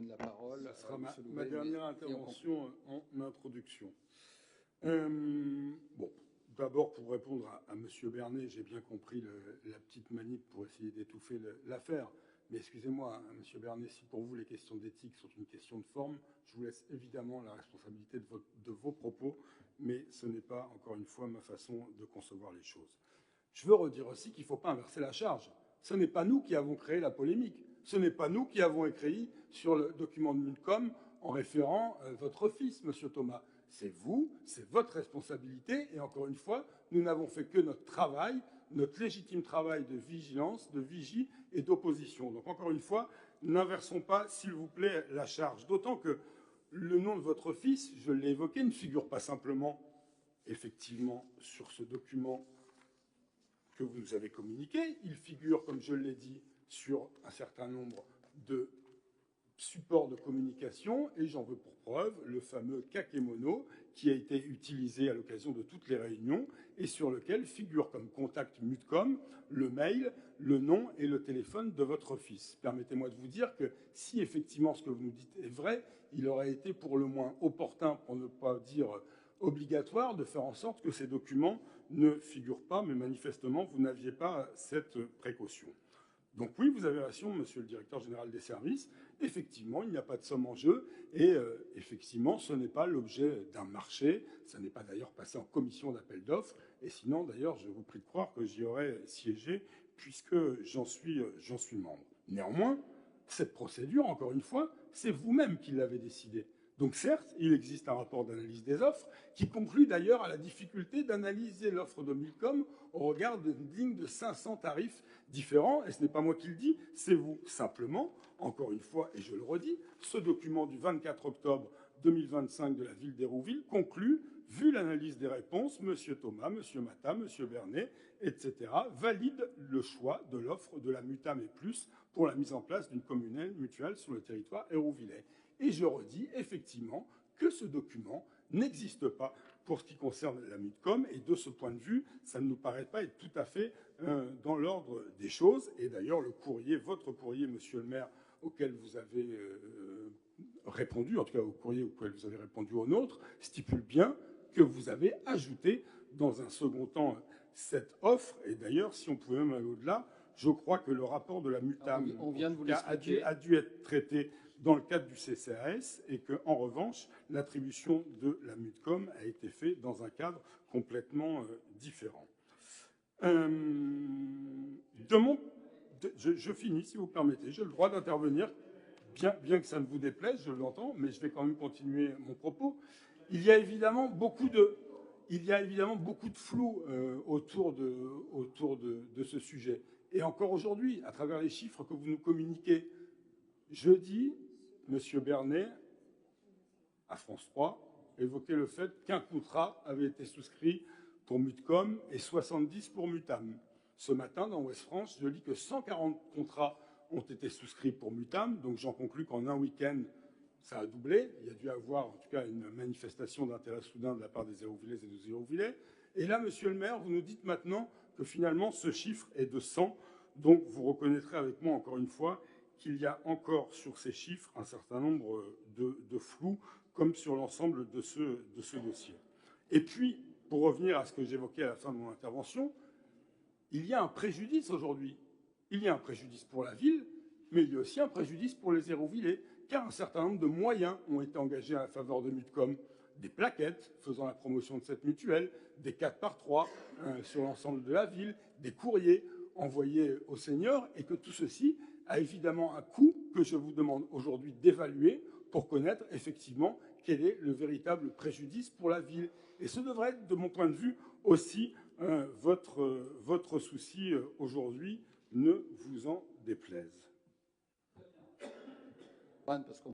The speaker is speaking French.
donne la parole. Ce sera à M. ma Louvet, dernière et intervention en introduction. Bon, d'abord, pour répondre à M. Bernet, j'ai bien compris la petite manip pour essayer d'étouffer l'affaire. Mais excusez-moi, hein, M. Bernet, si pour vous les questions d'éthique sont une question de forme, je vous laisse évidemment la responsabilité de vos propos, mais ce n'est pas, encore une fois, ma façon de concevoir les choses. Je veux redire aussi qu'il ne faut pas inverser la charge. Ce n'est pas nous qui avons créé la polémique. Ce n'est pas nous qui avons écrit sur le document de Mulcom en référant votre fils, M. Thomas. C'est vous, c'est votre responsabilité. Et encore une fois, nous n'avons fait que notre travail, notre légitime travail de vigilance, de vigie et d'opposition. Donc encore une fois, n'inversons pas, s'il vous plaît, la charge. D'autant que le nom de votre fils, je l'ai évoqué, ne figure pas simplement, effectivement, sur ce document que vous nous avez communiqué. Il figure, comme je l'ai dit, sur un certain nombre de supports de communication, et j'en veux pour preuve le fameux kakémono qui a été utilisé à l'occasion de toutes les réunions et sur lequel figure comme contact Mulcom le mail, le nom et le téléphone de votre fils. Permettez-moi de vous dire que si effectivement ce que vous nous dites est vrai, il aurait été pour le moins opportun, pour ne pas dire obligatoire, de faire en sorte que ces documents ne figurent pas, mais manifestement vous n'aviez pas cette précaution. Donc oui, vous avez raison, monsieur le directeur général des services. Effectivement, il n'y a pas de somme en jeu et effectivement, ce n'est pas l'objet d'un marché. Ça n'est pas d'ailleurs passé en commission d'appel d'offres. Et sinon, d'ailleurs, je vous prie de croire que j'y aurais siégé puisque j'en suis membre. Néanmoins, cette procédure, encore une fois, c'est vous-même qui l'avez décidée. Donc certes, il existe un rapport d'analyse des offres qui conclut d'ailleurs à la difficulté d'analyser l'offre de Mulcom au regard d'une ligne de 500 tarifs différents. Et ce n'est pas moi qui le dis, c'est vous. Simplement, encore une fois, et je le redis, ce document du 24 octobre 2025 de la ville d'Hérouville conclut, vu l'analyse des réponses, M. Thomas, M. Matta, M. Bernet, etc., valide le choix de l'offre de la Mutam et Plus pour la mise en place d'une commune mutuelle sur le territoire hérouvillais. Et je redis effectivement que ce document n'existe pas pour ce qui concerne la Mulcom. Et de ce point de vue, ça ne nous paraît pas être tout à fait dans l'ordre des choses. Et d'ailleurs, le courrier, votre courrier, monsieur le maire, auquel vous avez répondu, en tout cas au courrier auquel vous avez répondu au nôtre, stipule bien que vous avez ajouté dans un second temps cette offre. Et d'ailleurs, si on pouvait même aller au-delà, je crois que le rapport de la Mutam a dû être traité dans le cadre du CCAS et qu'en revanche, l'attribution de la Mulcom a été faite dans un cadre complètement différent. Je finis, si vous permettez. J'ai le droit d'intervenir, bien que ça ne vous déplaise, je l'entends, mais je vais quand même continuer mon propos. Il y a évidemment beaucoup de flou autour de ce sujet. Et encore aujourd'hui, à travers les chiffres que vous nous communiquez, jeudi, M. Bernet, à France 3, évoquait le fait qu'un contrat avait été souscrit pour Mulcom et 70 pour Mutam. Ce matin, dans Ouest France, je lis que 140 contrats ont été souscrits pour Mutam, donc j'en conclus qu'en un week-end, ça a doublé. Il y a dû avoir, en tout cas, une manifestation d'intérêt soudain de la part des Hérouvillaises et des Hérouvillais. Et là, monsieur le maire, vous nous dites maintenant que finalement, ce chiffre est de 100. Donc, vous reconnaîtrez avec moi, encore une fois, qu'il y a encore sur ces chiffres un certain nombre de flous, comme sur l'ensemble de ce dossier. Et puis, pour revenir à ce que j'évoquais à la fin de mon intervention, il y a un préjudice aujourd'hui. Il y a un préjudice pour la ville, mais il y a aussi un préjudice pour les Hérouvillais, car un certain nombre de moyens ont été engagés à la faveur de Mulcom. Des plaquettes faisant la promotion de cette mutuelle, des 4x3 sur l'ensemble de la ville, des courriers envoyés aux seniors, et que tout ceci a évidemment un coût que je vous demande aujourd'hui d'évaluer pour connaître effectivement quel est le véritable préjudice pour la ville. Et ce devrait être, de mon point de vue, aussi votre souci aujourd'hui, ne vous en déplaise. Parce qu'on